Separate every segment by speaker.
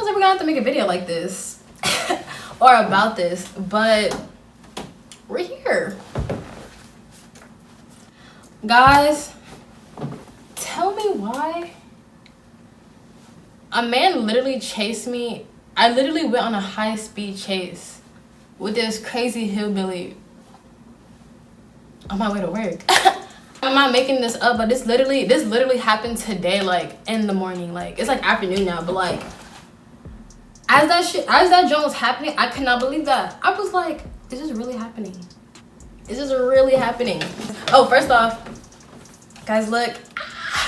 Speaker 1: like we're gonna have to make a video like this or about this, but we're here. Guys, tell me why a man literally chased me. I literally went on a high-speed chase with this crazy hillbilly on my way to work. I'm not making this up, but this literally happened today, like in the morning. Like it's like afternoon now, but like as that joke was happening, I could not believe that. I was like, this is really happening. This is really happening. Oh, first off, guys, look.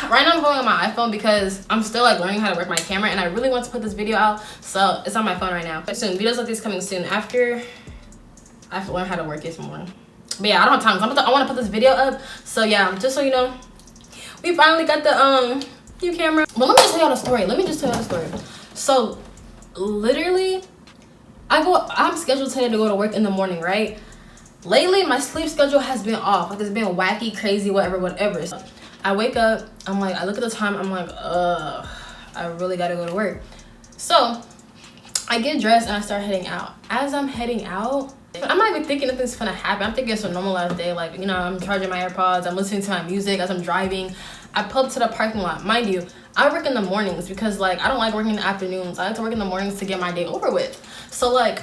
Speaker 1: Right now I'm holding on my iPhone because I'm still like learning how to work my camera, and I really want to put this video out, so it's on my phone right now. But soon, videos like this coming soon after I have to learn how to work it some more. But yeah, I don't have time, so I want to put this video up. So yeah, just so you know, we finally got the new camera. But let me just tell y'all the story. So literally, I'm scheduled today to go to work in the morning, right? Lately, my sleep schedule has been off. Like it's been wacky, crazy, whatever. So I wake up, I'm like, I look at the time, I'm like, I really gotta go to work. So I get dressed and I start heading out. As I'm heading out, I'm not even thinking nothing's gonna happen. I'm thinking it's a normal ass day. Like, you know, I'm charging my AirPods, I'm listening to my music as I'm driving. I pull up to the parking lot. Mind you, I work in the mornings because like I don't like working in the afternoons. I like to work in the mornings to get my day over with. So like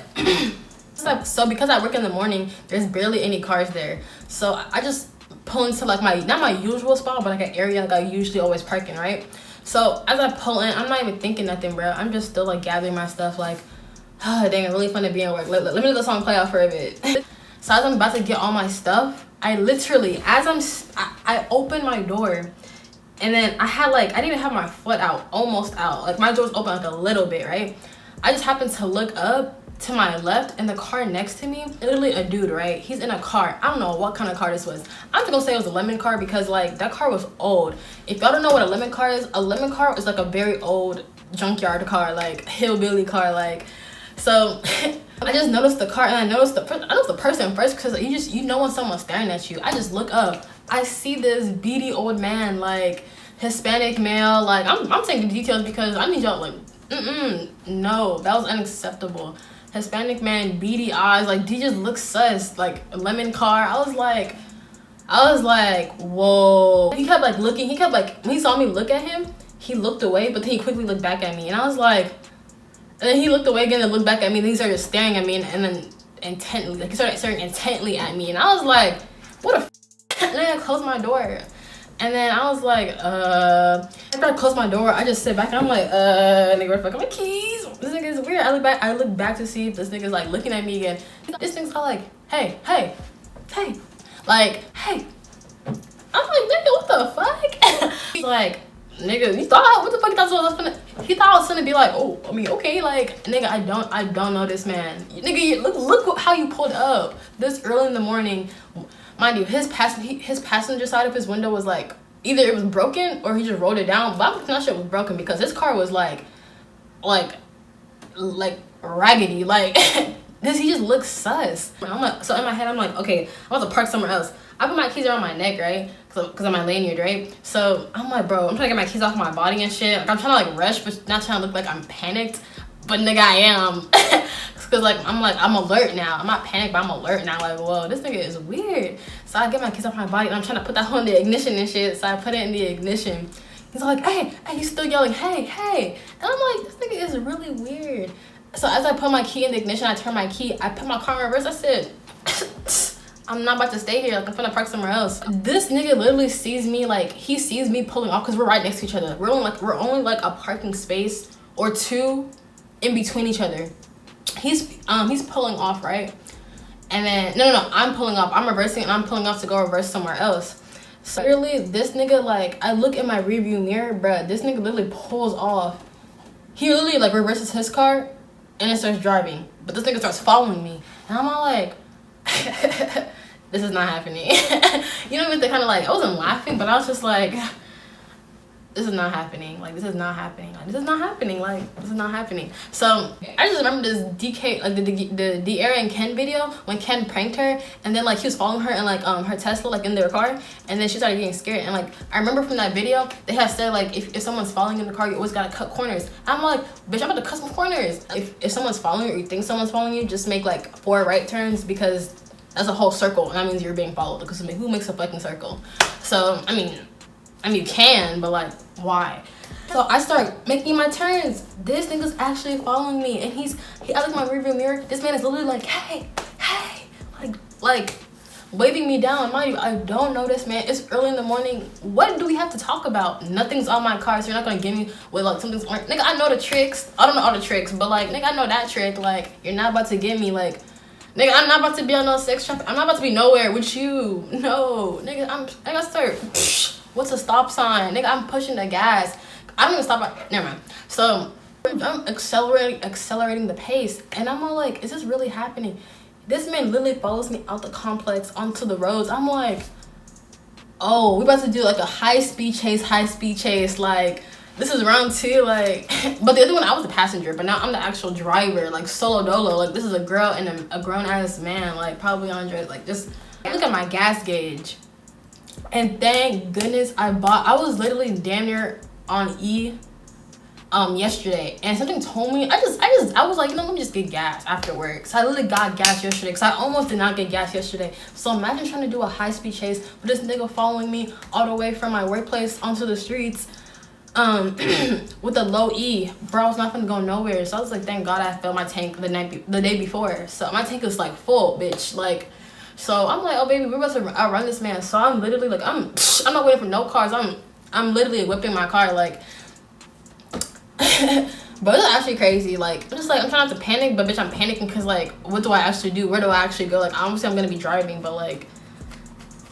Speaker 1: so because I work in the morning, there's barely any cars there. So I just pull into like not my usual spot, but like an area like I usually always park in, right? So as I pull in, I'm not even thinking nothing, bro. I'm just still like gathering my stuff, like, oh dang, it's really fun to be at work. Let me let the song play out for a bit. So as I'm about to get all my stuff, I literally, I open my door, and then I didn't even have my foot out, almost out. Like my door's open like a little bit, right? I just happened to look up to my left, and the car next to me, literally a dude, right? He's in a car. I don't know what kind of car this was. I'm just gonna say it was a lemon car because like that car was old. If y'all don't know what a lemon car is like a very old junkyard car, like hillbilly car, like. So I just noticed the car, and I noticed the person first, because you know when someone's staring at you. I just look up, I see this beady old man, like Hispanic male. Like I'm taking details because I need y'all like no, that was unacceptable. Hispanic man, beady eyes, like he just looks sus, like a lemon car. I was like, whoa. He kept like looking, when he saw me look at him, he looked away, but then he quickly looked back at me, and I was like, and then he looked away again and looked back at me, and then he started staring at me, and then intently, like he started staring intently at me, and I was like, what a and then I closed my door. And then I was like, after I closed my door, I just sit back and I'm like, nigga, where the fuck are my keys? This nigga is weird. I look back to see if this nigga's like looking at me again. This thing's all like, hey. Like, hey. I'm like, nigga, what the fuck? He's like, nigga, what the fuck you thought I was gonna, he thought I was gonna be like, oh, I mean, okay, like, nigga, I don't know this man. Nigga, look how you pulled up this early in the morning. Mind you, his passenger side of his window was like, either it was broken or he just rolled it down. But I'm thinking that shit was broken because his car was like raggedy. Like this, he just looks sus. I'm like, so in my head, I'm like, okay, I'm about to park somewhere else. I put my keys around my neck, right? Because I'm my lanyard, right? So I'm like, bro, I'm trying to get my keys off my body and shit. Like, I'm trying to like rush, but not trying to look like I'm panicked. But nigga, I am. Cause I'm alert now. I'm not panicked, but I'm alert now. Like, whoa, this nigga is weird. So I get my keys off my body, and I'm trying to put that hole in the ignition and shit. So I put it in the ignition. He's like, hey, he's still yelling, hey. And I'm like, this nigga is really weird. So as I put my key in the ignition, I turn my key, I put my car in reverse. I said, I'm not about to stay here. Like, I'm gonna park somewhere else. This nigga literally sees me, like, he sees me pulling off because we're right next to each other. We're only like a parking space or two in between each other. He's pulling off, right? And then no, I'm pulling off. I'm reversing, and I'm pulling off to go reverse somewhere else. So literally, this nigga, like, I look in my rearview mirror, bruh. This nigga literally pulls off. He literally like reverses his car and then starts driving. But this nigga starts following me, and I'm all like, this is not happening. You know what I mean? They kind of like, I wasn't laughing, but I was just like, this is not happening. Like, this is not happening. Like, this is not happening. Like, this is not happening. So I just remember this DK, like the D'Ara and Ken video when Ken pranked her, and then like he was following her and like her Tesla like in their car, and then she started getting scared. And like I remember from that video, they had said like if someone's following in the car, you always gotta cut corners. I'm like, bitch, I'm about to cut some corners. If someone's following you or you think someone's following you, just make like 4 right turns, because that's a whole circle, and that means you're being followed. Because I mean, who makes a fucking circle? So I mean you can, but like, why? So I start making my turns. This nigga's actually following me, and he I look in my rearview mirror. This man is literally like, hey, like waving me down. Mind you, I don't know this man. It's early in the morning. What do we have to talk about? Nothing's on my car, so you're not gonna give me with like something's on. Nigga, I know the tricks. I don't know all the tricks, but like, nigga, I know that trick. Like, you're not about to give me like, nigga, I'm not about to be on no sex traffic. I'm not about to be nowhere with you. No, nigga, I gotta start. What's a stop sign? Nigga, I'm pushing the gas. I don't even stop. Never mind. So I'm accelerating the pace, and I'm all like, is this really happening? This man literally follows me out the complex onto the roads. I'm like, oh, we about to do like a high speed chase. Like, this is round 2. Like, but the other one, I was the passenger, but now I'm the actual driver. Like, solo dolo. Like, this is a girl and a grown ass man. Like, probably on drugs. Like, just look at my gas gauge. And thank goodness I was literally damn near on E yesterday, and something told me I was like, you know, let me just get gas after work. So I literally got gas yesterday, because I almost did not get gas yesterday. So imagine trying to do a high-speed chase with this nigga following me all the way from my workplace onto the streets with a low E. Bro, I was not gonna go nowhere. So I was like, thank God I filled my tank the day before. So my tank is like full, bitch. Like, so I'm like, oh baby, we're about to outrun this man. So I'm literally like, I'm not waiting for no cars. I'm literally whipping my car, like. But it's actually crazy. Like, I'm trying not to panic, but bitch, I'm panicking because like, what do I actually do? Where do I actually go? Like, obviously I'm gonna be driving, but like,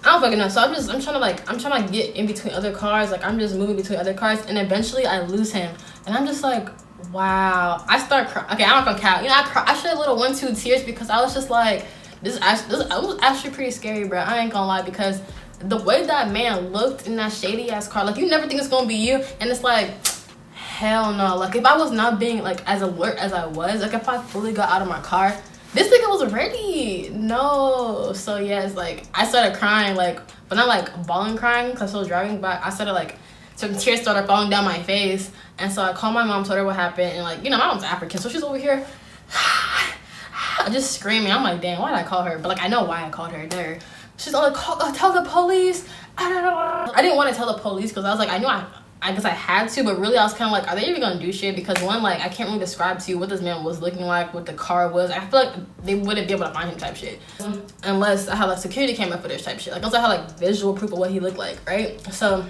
Speaker 1: I don't fucking know. So I'm trying to get in between other cars. Like, I'm just moving between other cars, and eventually I lose him, and I'm just like, wow. I start crying. Okay, I'm not gonna count. You know, I shed a little 1-2 tears, this was actually, this was actually pretty scary, bro. I ain't gonna lie, because the way that man looked in that shady ass car, like, you never think it's gonna be you, and it's like, hell no. Like, if I was not being like as alert as I was, like if I fully got out of my car, this nigga was ready. No. So yes, like I started crying, like, but not like bawling crying because I was driving, but I started like, some tears started falling down my face. And so I called my mom, told her what happened, and like, you know, my mom's African, so she's over here just screaming. I'm like, damn, why did I call her? But like, I know why I called her there. She's all like, tell the police. I didn't want to tell the police because I was like, I guess I had to, but really I was kind of like, are they even gonna do shit? Because one, like, I can't really describe to you what this man was looking like, what the car was. I feel like they wouldn't be able to find him type shit unless I had like security camera footage type shit. Like, unless I had like visual proof of what he looked like, right? So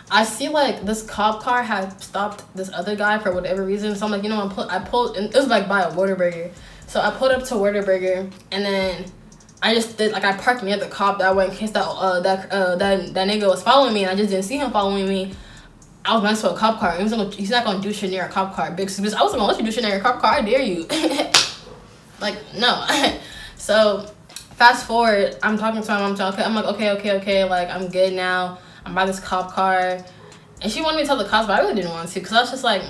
Speaker 1: I see like this cop car had stopped this other guy for whatever reason. So I'm like, you know, I pulled, and it was like by a Whataburger. So I pulled up to Whataburger, and then I just did, like, I parked near the cop that way in case that nigga was following me, and I just didn't see him following me. I was next to a cop car. He's not gonna do shit near a cop car, bitch. I wasn't gonna let you do shit near a cop car. I dare you. Like, no. So fast forward, I'm talking to my mom. I'm like, okay. Like, I'm good now. I'm by this cop car, and she wanted me to tell the cops, but I really didn't want to, because I was just like,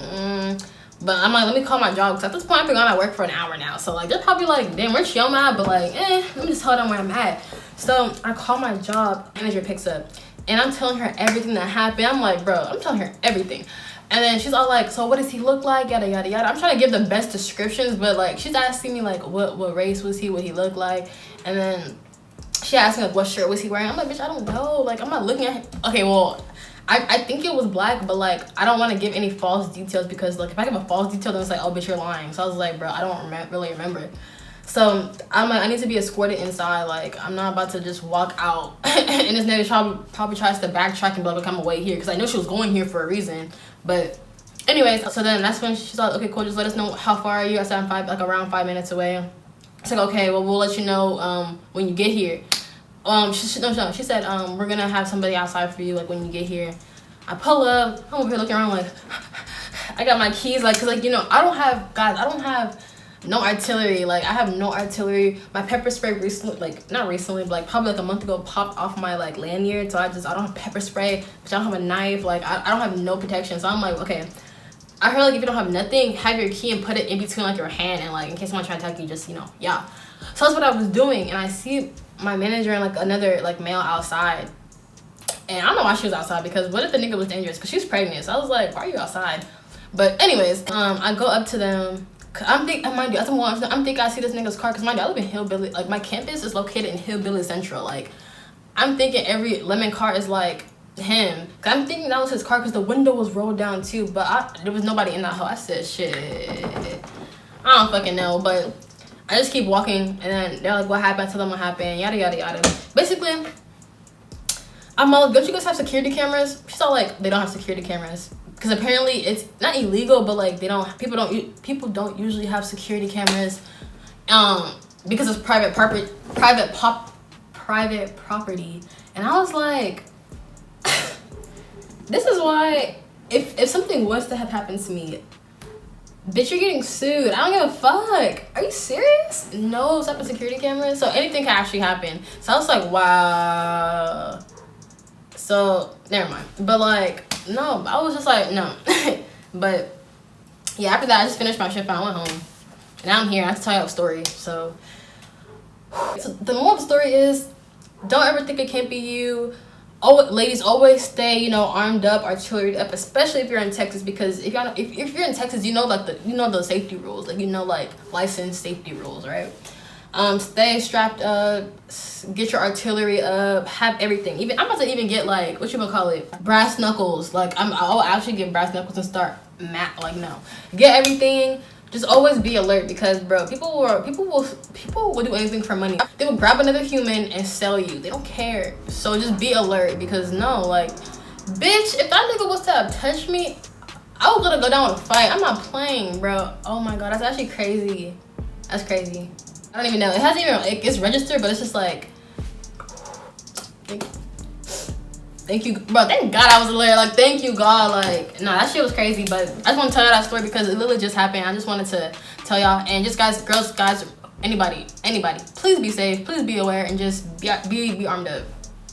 Speaker 1: But I'm like, let me call my job, because at this point I've been gone at work for an hour now. So like, they're probably like, damn, where's Chiiyoma at? But like, let me just tell them where I'm at. So I call my job, manager picks up, and I'm telling her everything that happened. I'm like, bro, I'm telling her everything. And then she's all like, so what does he look like? Yada, yada, yada. I'm trying to give the best descriptions, but like, she's asking me like, what race was he? What he looked like? And then she asked me like, what shirt was he wearing? I'm like, bitch, I don't know. Like, I'm not looking at him. Okay, well, I think it was black, but like, I don't want to give any false details, because like, if I give a false detail, then it's like, oh, bitch, you're lying. So I was like, bro, I don't really remember. So I'm like, I need to be escorted inside. Like, I'm not about to just walk out and this nigga probably tries to backtrack and be like, I'm gonna wait here, because I know she was going here for a reason. But anyways, so then that's when she's like, okay, cool, just let us know how far are you. I said I'm around 5 minutes away. It's like, okay, well, we'll let you know when you get here. She said we're gonna have somebody outside for you, like, when you get here. I pull up, I'm over here looking around like I got my keys, like, cause like, you know, I don't have no artillery. Like, I have no artillery. My pepper spray recently, like, not recently, but like probably like a month ago, popped off my like lanyard. So I don't have pepper spray, but I don't have a knife. Like, I don't have no protection. So I'm like, okay. I heard like if you don't have nothing, have your key and put it in between like your hand, and like in case someone try to attack you, just, you know, yeah. So that's what I was doing, and I see my manager and like another like male outside, and I don't know why she was outside, because what if the nigga was dangerous? Because she was pregnant. So I was like, why are you outside? But anyways, I go up to them. I'm thinking I see this nigga's car, because mind you, I live in Hillbilly. Like, my campus is located in Hillbilly Central. Like, I'm thinking every lemon car is like him. Cause I'm thinking that was his car, because the window was rolled down too, but there was nobody in that hole. I said, shit, I don't fucking know. But I just keep walking, and then they're like, what happened? I tell them what happened, yada yada yada. Basically, I'm all, don't you guys have security cameras? She's all like, they don't have security cameras, because apparently it's not illegal, but like people don't usually have security cameras because it's private property. And I was like, this is why if something was to have happened to me, bitch, you're getting sued. I don't give a fuck. Are you serious? No type of security cameras. So anything can actually happen. So I was like, wow. So never mind. But like, no, I was just like, no. But yeah, after that I just finished my shift and I went home. And now I'm here. I have to tell you a story. So the moral of the story is, don't ever think it can't be you. Oh, ladies, always stay, you know, armed up, artillery up, especially if you're in Texas, because if you're in Texas, you know, like the safety rules, like, you know, like licensed safety rules, right? Stay strapped up, get your artillery up, have everything. Even I'm about to even get like, what you gonna call it, brass knuckles. Like, I'll actually get brass knuckles and start get everything. Just always be alert, because bro, people will do anything for money. They will grab another human and sell you. They don't care. So just be alert, because no, like, bitch, if that nigga was to have touched me, I was gonna go down with a fight. I'm not playing, bro. Oh my god, that's actually crazy. That's crazy. I don't even know. It hasn't even, it's registered, but it's just like, thank you, bro. Thank God I was alert. Like, thank you, God. Like, nah, that shit was crazy. But I just want to tell y'all that story because it literally just happened. I just wanted to tell y'all. And just guys, girls, guys, anybody, please be safe. Please be aware, and just be armed up.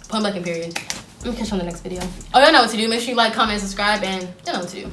Speaker 1: Point blank and period. Let me catch you on the next video. Oh, y'all know what to do. Make sure you like, comment, subscribe, and you know what to do.